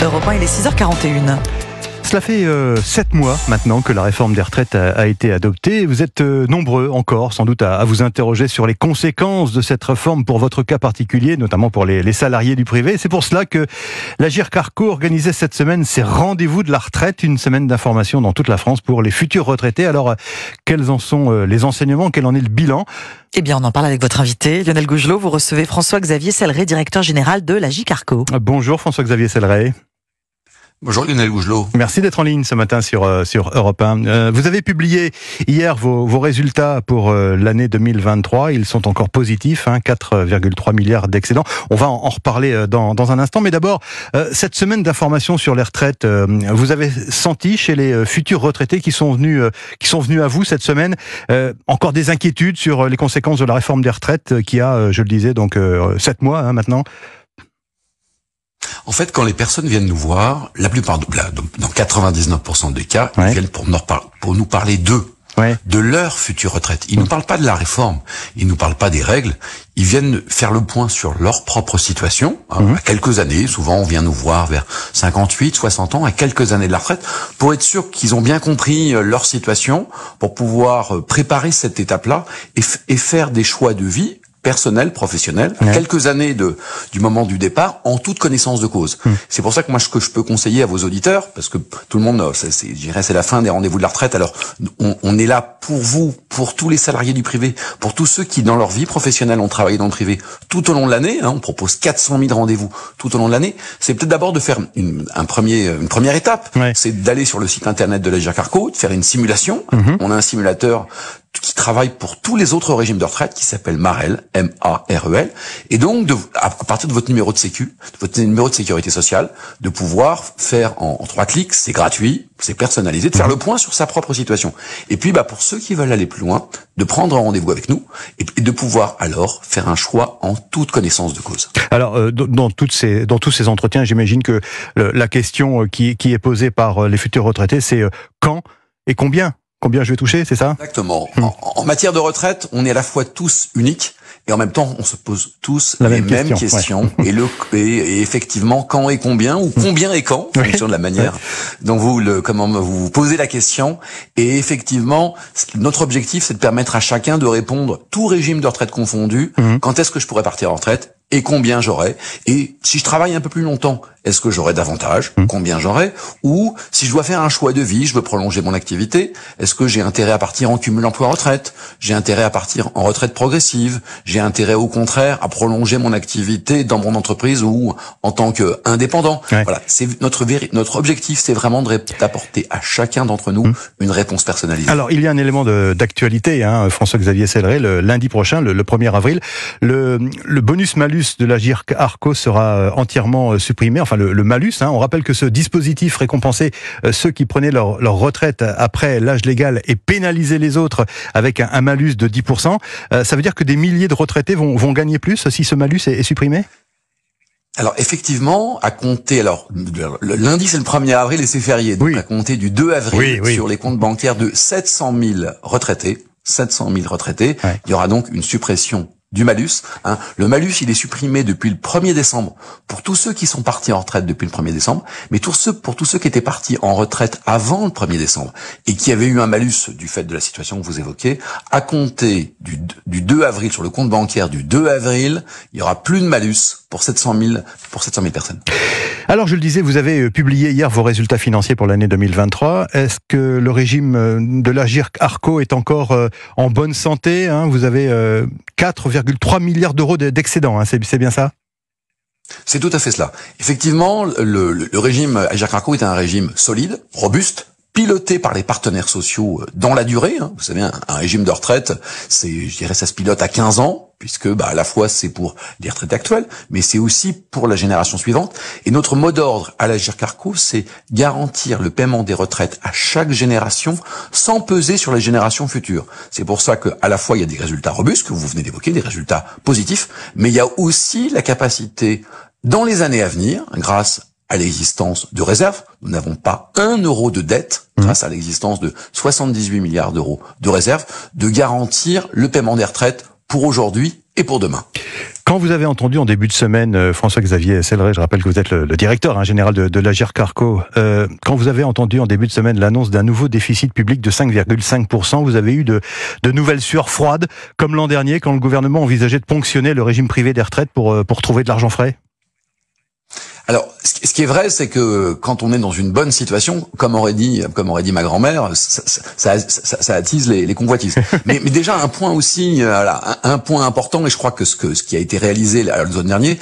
Europe 1, il est 6h41. Cela fait 7 mois maintenant que la réforme des retraites a été adoptée. Vous êtes nombreux encore, sans doute, à vous interroger sur les conséquences de cette réforme pour votre cas particulier, notamment pour les salariés du privé. C'est pour cela que l'Agirc Arrco organisait cette semaine ses rendez-vous de la retraite, une semaine d'information dans toute la France pour les futurs retraités. Alors, quels en sont les enseignements? Quel en est le bilan? Eh bien, on en parle avec votre invité, Lionel Gougelot. Vous recevez François-Xavier Selleret, directeur général de l'Agirc Arrco. Bonjour François-Xavier Selleret. Bonjour Lionel Gougelot. Merci d'être en ligne ce matin sur Europe 1. Vous avez publié hier vos résultats pour l'année 2023. Ils sont encore positifs, 4,3 milliards d'excédents. On va en reparler dans un instant. Mais d'abord, cette semaine d'information sur les retraites, vous avez senti chez les futurs retraités qui sont venus à vous cette semaine, encore des inquiétudes sur les conséquences de la réforme des retraites qui a, je le disais, donc 7 mois maintenant. En fait, quand les personnes viennent nous voir, la plupart, dans 99% des cas, ils viennent pour nous parler d'eux, de leur future retraite. Ils ne nous parlent pas de la réforme, ils ne nous parlent pas des règles, ils viennent faire le point sur leur propre situation, à quelques années. Souvent, on vient nous voir vers 58, 60 ans, à quelques années de la retraite, pour être sûr qu'ils ont bien compris leur situation, pour pouvoir préparer cette étape-là et faire des choix de vie personnel, professionnel, à quelques années du moment du départ, en toute connaissance de cause. C'est pour ça que moi, ce que je peux conseiller à vos auditeurs, parce que tout le monde, je dirais, c'est la fin des rendez-vous de la retraite. Alors, on est là pour vous, pour tous les salariés du privé, pour tous ceux qui, dans leur vie professionnelle, ont travaillé dans le privé tout au long de l'année. On propose 400 000 rendez-vous tout au long de l'année. C'est peut-être d'abord de faire une première étape. C'est d'aller sur le site internet de l'Agirc Arrco, de faire une simulation. On a un simulateur qui travaille pour tous les autres régimes de retraite, qui s'appelle Marel, M-A-R-E-L, et donc à partir de votre numéro de sécu, de votre numéro de sécurité sociale, de pouvoir faire en 3 clics, c'est gratuit, c'est personnalisé, de faire le point sur sa propre situation. Et puis, pour ceux qui veulent aller plus loin, de prendre un rendez-vous avec nous et de pouvoir alors faire un choix en toute connaissance de cause. Alors, dans tous ces entretiens, j'imagine que la question qui est posée par les futurs retraités, c'est quand et combien je vais toucher, c'est ça? Exactement. En matière de retraite, on est à la fois tous uniques et en même temps, on se pose tous les mêmes questions. Et effectivement, quand et combien, ou combien et quand, en fonction de la manière dont comment vous posez la question. Et effectivement, notre objectif, c'est de permettre à chacun de répondre, tout régime de retraite confondu, quand est-ce que je pourrais partir en retraite et combien j'aurai. Et si je travaille un peu plus longtemps, est-ce que j'aurai davantage? Combien j'aurai? Ou si je dois faire un choix de vie, je veux prolonger mon activité, est-ce que j'ai intérêt à partir en cumul emploi-retraite? J'ai intérêt à partir en retraite progressive? J'ai intérêt au contraire à prolonger mon activité dans mon entreprise ou en tant qu'indépendant? Voilà, c'est notre objectif, c'est vraiment d'apporter à chacun d'entre nous une réponse personnalisée. Alors, il y a un élément d'actualité, François-Xavier Selleret, le lundi prochain, le 1er avril, le bonus-malus de l'Agirc Arrco sera entièrement supprimé, enfin le malus. On rappelle que ce dispositif récompensait ceux qui prenaient leur retraite après l'âge légal et pénalisait les autres avec un malus de 10%. Ça veut dire que des milliers de retraités vont gagner plus si ce malus est supprimé? Alors effectivement, à compter, le lundi c'est le 1er avril et c'est férié, donc à compter du 2 avril sur les comptes bancaires de 700 000 retraités, il y aura donc une suppression du malus. Le malus, il est supprimé depuis le 1er décembre pour tous ceux qui sont partis en retraite depuis le 1er décembre, mais pour tous ceux qui étaient partis en retraite avant le 1er décembre et qui avaient eu un malus du fait de la situation que vous évoquez, à compter du 2 avril, sur le compte bancaire du 2 avril, il y aura plus de malus pour 700 000 personnes. Alors, je le disais, vous avez publié hier vos résultats financiers pour l'année 2023. Est-ce que le régime de l'Agirc Arrco est encore en bonne santé? Vous avez 4,3 milliards d'euros d'excédents, c'est bien ça? C'est tout à fait cela. Effectivement, le régime Agirc Arrco est un régime solide, robuste, piloté par les partenaires sociaux dans la durée. Vous savez, un régime de retraite, ça se pilote à 15 ans, puisque à la fois c'est pour les retraités actuelles, mais c'est aussi pour la génération suivante. Et notre mot d'ordre à l'Agirc Arrco, c'est garantir le paiement des retraites à chaque génération sans peser sur les générations futures. C'est pour ça que à la fois il y a des résultats robustes que vous venez d'évoquer, des résultats positifs, mais il y a aussi la capacité dans les années à venir, grâce à l'existence de réserves. Nous n'avons pas 1 euro de dette, grâce à l'existence de 78 milliards d'euros de réserves, de garantir le paiement des retraites pour aujourd'hui et pour demain. Quand vous avez entendu en début de semaine François-Xavier Selleret, je rappelle que vous êtes le directeur général de l'Agirc-Arrco, quand vous avez entendu en début de semaine l'annonce d'un nouveau déficit public de 5,5%, vous avez eu de nouvelles sueurs froides, comme l'an dernier quand le gouvernement envisageait de ponctionner le régime privé des retraites pour trouver de l'argent frais? Alors, ce qui est vrai, c'est que quand on est dans une bonne situation, comme aurait dit ma grand-mère, ça attise les convoitises. mais déjà un point aussi, un point important, et je crois que ce qui a été réalisé l'automne dernier,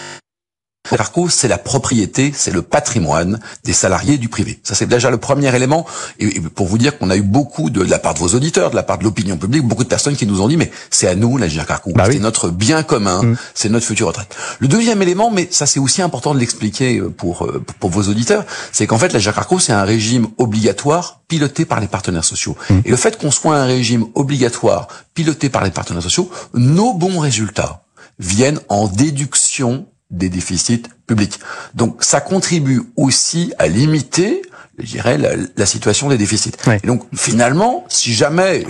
l'Agirc-Arrco, c'est la propriété, c'est le patrimoine des salariés du privé. Ça, c'est déjà le premier élément. Et pour vous dire qu'on a eu beaucoup de la part de vos auditeurs, de la part de l'opinion publique, beaucoup de personnes qui nous ont dit, mais c'est à nous, l'Agirc-Arrco. C'est notre bien commun, c'est notre future retraite. Le deuxième élément, mais ça, c'est aussi important de l'expliquer pour vos auditeurs, c'est qu'en fait, l'Agirc-Arrco, c'est un régime obligatoire piloté par les partenaires sociaux. Et le fait qu'on soit un régime obligatoire piloté par les partenaires sociaux, nos bons résultats viennent en déduction des déficits publics. Donc ça contribue aussi à limiter, je dirais, la situation des déficits. Et donc finalement, si jamais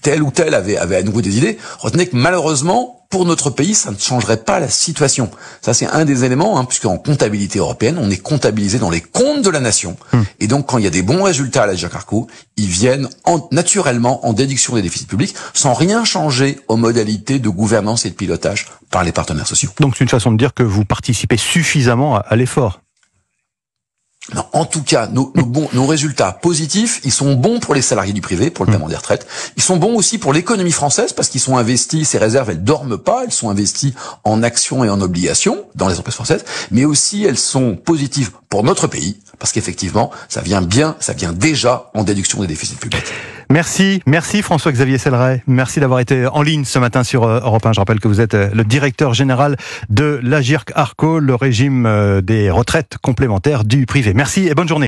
tel ou tel avait à nouveau des idées, retenez que malheureusement, pour notre pays, ça ne changerait pas la situation. Ça, c'est un des éléments, puisqu'en comptabilité européenne, on est comptabilisé dans les comptes de la nation. Et donc, quand il y a des bons résultats à l'Agirc-Arrco, ils viennent naturellement en déduction des déficits publics, sans rien changer aux modalités de gouvernance et de pilotage par les partenaires sociaux. Donc, c'est une façon de dire que vous participez suffisamment à l'effort. Non, en tout cas, nos résultats positifs, ils sont bons pour les salariés du privé, pour le paiement des retraites. Ils sont bons aussi pour l'économie française parce qu'ils sont investis, ces réserves, elles dorment pas, elles sont investies en actions et en obligations dans les entreprises françaises, mais aussi elles sont positives pour notre pays parce qu'effectivement, ça vient déjà en déduction des déficits publics. Merci François-Xavier Selleret. Merci d'avoir été en ligne ce matin sur Europe 1. Je rappelle que vous êtes le directeur général de l'Agirc-Arrco, le régime des retraites complémentaires du privé. Merci et bonne journée.